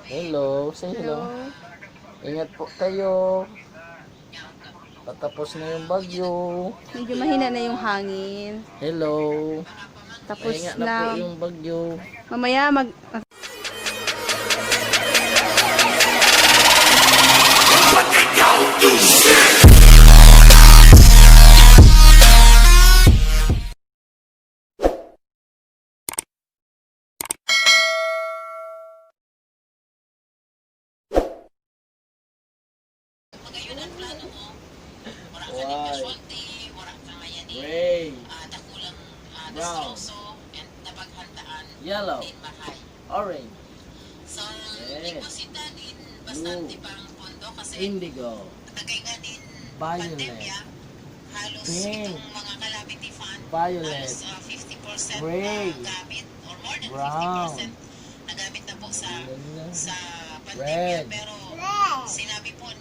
Hello, say hello. Ingat po kayo. Patapos na yung bagyo. Medyo mahina na yung hangin. Hello. Tapos Pahinga na po yung bagyo. mamaya Why? Gray. Brown. Yellow. Orange. Red. Blue. Indigo. Violet. Pink. Violet. Gray. Brown. Red.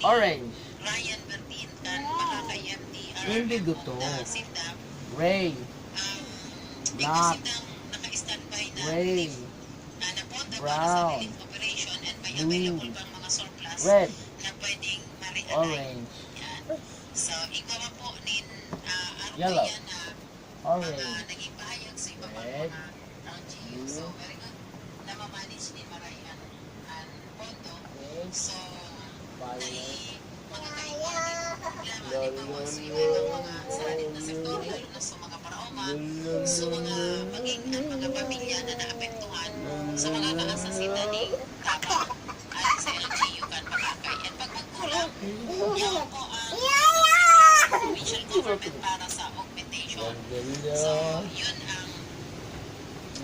Orange. Indigo to. Gray. Black. Gray. Brown. Blue. Red. Orange. Yellow. Orange. Red. Blue. Sa mga pamilya na naapektuhan sa mga kaasasita ni Habang at sa LGU kan Makakay. At pag magkulang, yan po ang provincial government para sa augmentation. So, yun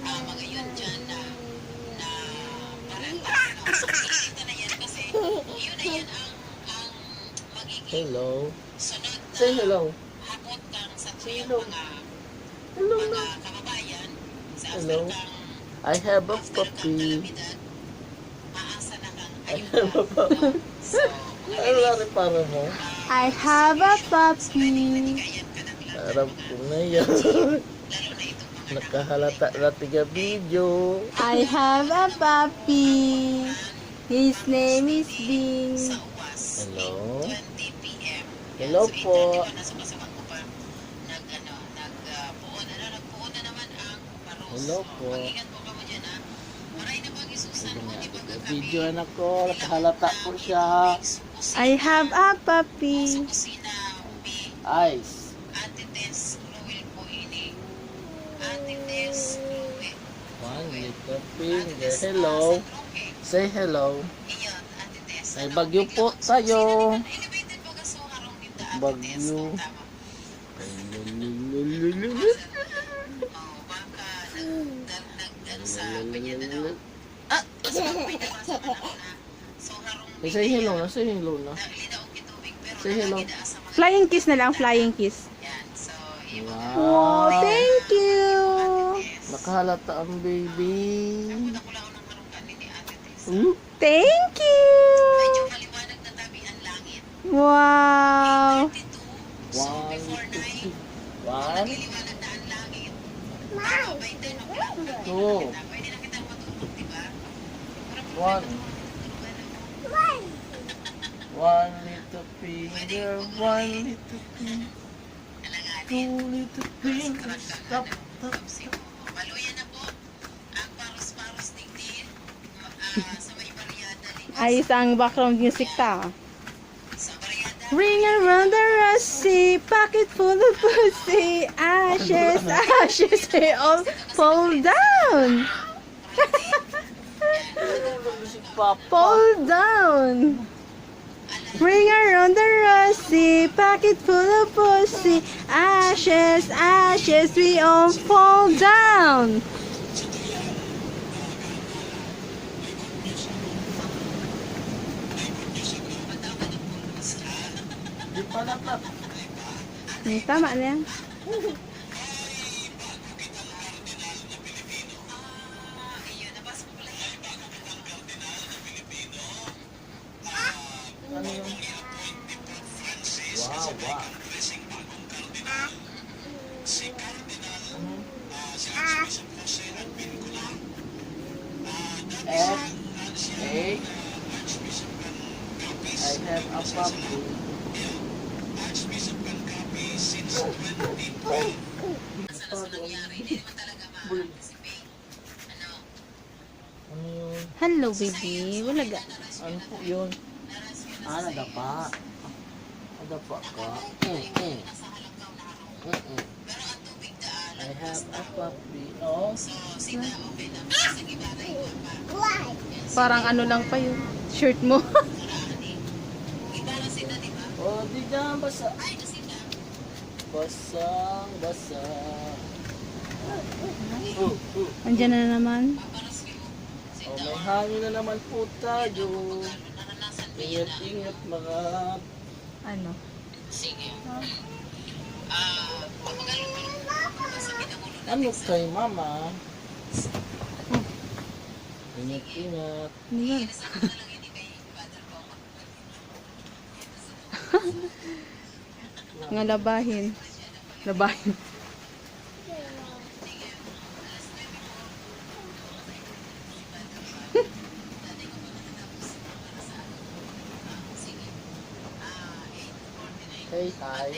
ang mga yun dyan na parang subsisita na yan kasi yun na yan ang magiging Hello. sunod Say na hello. hakot kang sa tuyong Hello. mga kababayan sa Hello. Afrikang I have a puppy. maasa na kang I have a puppy. So, Ano lari para mo? I have a puppy. kaya ka ng lahat Harap ko na yan. lalo na itong mga Nakahalata na tiga video. I have a puppy. His name is Bing. sa UAS. Hello. 20 p.m. Hello so, po. Nasabang ko pa nagpuon na naman ang paros. Hello po. Mag-ingat po kamo dyan ha. Maray na pag isusan mo di pag kami. Video anak ko. Nakahalata po siya. I have a puppy. Sa kusina, B. Ice. Ate Tess, Ruel po ini. Ate Tess, Ruel. One little finger. Hello. Say hello. Iyon, Ate Tess. May bagyo po tayo. Elevated po ka so harong kita, Ate Tess. Bagyo. Kung tama. Oh, baka ano sa kanya na daw. Mas magpinabasa ka na na. So harong Say hello na. Say hello na. linaog kitubig pero Say hello. nakagida sa mga Flying kiss na lang, flying kiss. yan. So, iyon. Oh, Wow. thank you. Nakahalata ang baby. Nakuha ko lang ng harong kanin ni Ate Tess. Thank you. Medyo maliwanag na tabi ang langit. Wow. 32. So, One, before 9, One. nagliliwanag na ang langit. By 10 o'clock, Two. pwede na kitang matulog, diba? One. One little finger. One little finger. Two little fingers. Stop. Baluyan na po ang paros-paros tingtin sa may bariyada. Ayos ang background music ta. Sa bariyada. Ring around the rosy, pocket full of pussy, ashes, ashes, they all fall down. Si Papa. Fall down. Ring around the rosy, pocket full of pussy, ashes, ashes, we all fall down. Di pa na pa. Tama na yan. Ano yun? Wow, wow. F Okay. I have a puppy. Sa nangyari, hindi naman talaga ma-anticipate. Ano? Ano yun? Hello, baby. Wala ga. Ano po yun? Nadapa. Nadapa ka. I have a puppy. Oh. Parang ano lang pa yun. Shirt mo. Oh, di dyan. Basa. Basang, basa. Andiyan na naman. Oh, may hangin na naman po tayo. Ingat-ingat mga... Ano? Sige. Ano kay mama? Ingat-ingat. Ano yan? Nga labahin. Labahin. Hey, hi.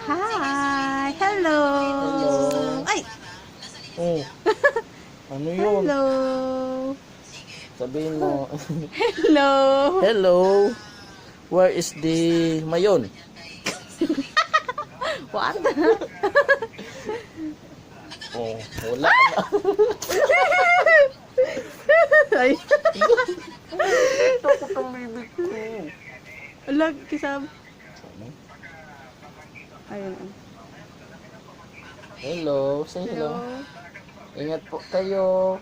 Hi! Hello! Hello. Ay! Oh. Ano yun? Hello! Sabihin mo. Hello! Hello. Where is the mayon? What? Oh, wala na. Ay! Takot ang bibig ko. Alag, kisab. Ayun. Hello. Say hello. Hello. Ingat po kayo.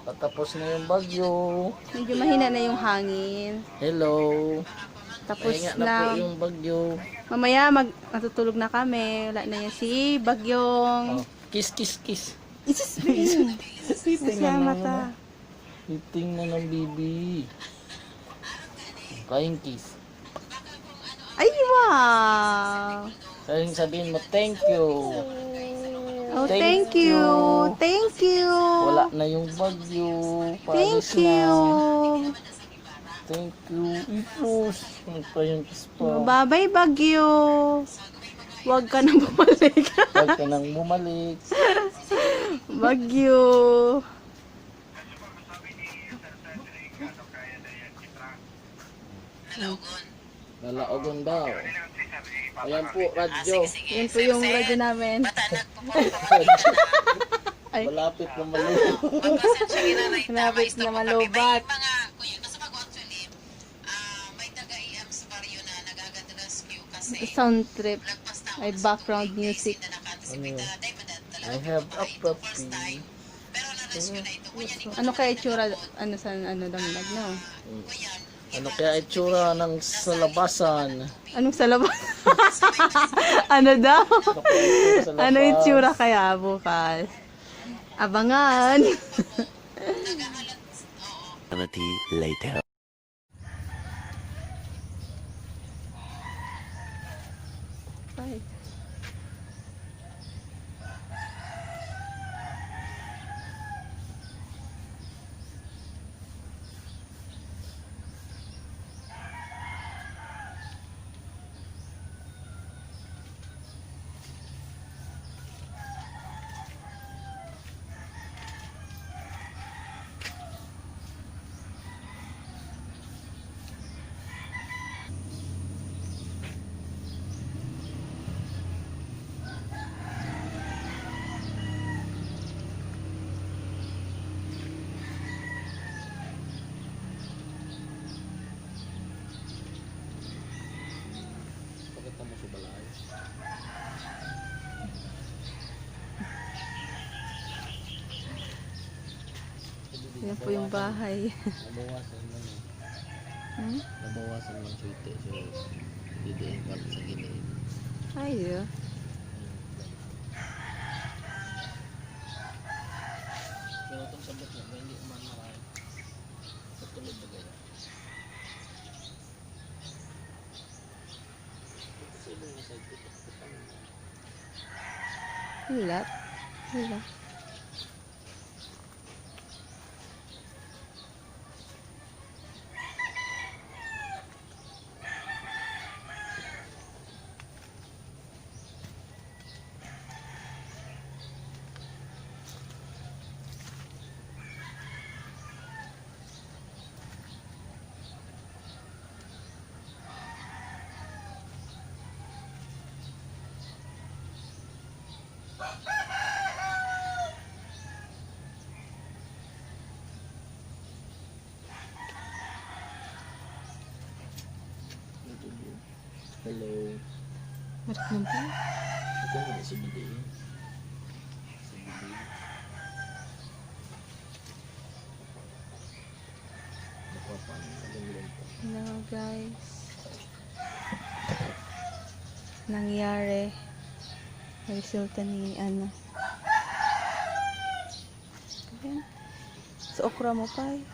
Patapos na yung bagyo. Medyo mahina na yung hangin. Hello. Tapos Pahinga na po na, yung bagyo. mamaya matutulog na kami. Wala na yan si Bagyong. Oh, kiss, kiss, kiss. Isis, baby. Hiting na Nasa ng mata. hiting na ng bibi. Kain kiss. Ay, wow! Sabihin mo, thank you. Oh, Thank thank you. you. Thank you. Wala na yung bagyo. Thank Paalis you. na. Thank you. Ipus. Ano pa yung kiss pa? Bye-bye, Bagyo. Huwag ka na bumalik. Huwag ka nang bumalik. Bagyo. Lalaogon daw. Ayan po, radyo. Yan po yung radyo namin. Ay, Malapit na maluto. malapit na malubat. May taga-iam sa baryo na nagagadrescue kasi Sound trip. lagpas na Ay, background music. na naka-anticipate na day I have a puppy. pero na-rescue na ito. Kuya, ni Ano kaya itsura? Ano sa ano damdag, no? Ano kaya itsura ng salabasan? Anong sa labas? Ano daw? Ano kaya itsura sa labas? Ano itsura kaya bukas? Abangan! Eternity later. Ay. Pakita mo sa balay. Yan po yung bahay. Nabawasan lang yun. Hmm? Nabawasan lang suite. So, didiin ka sa gilid. Ay, Pero itong sabot niya, ba hindi man marami. Patulog ba gaya? Ito sa ibang side ko. Hilat. Hilat. Hello. Ba't nang pa? Ito nga si Bidi. Si Bidi. Nakuha pa ang kalimulong ko. Hello guys. Nangyari. Resulta ni ano. Ayan. Sa okra mo pa eh.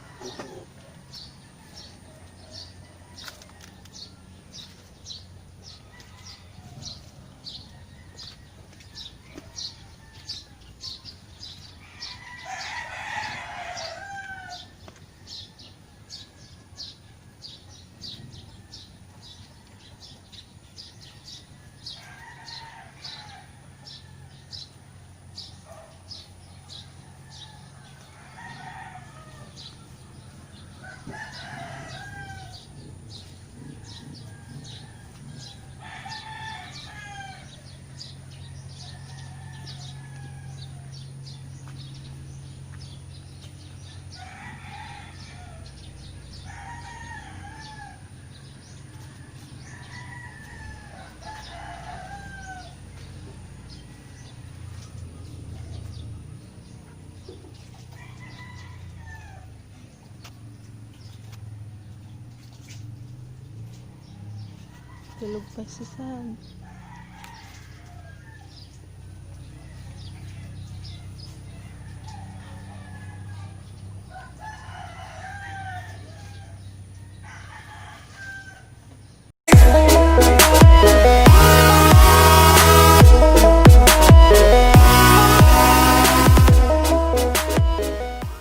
Tulog pa si Sam.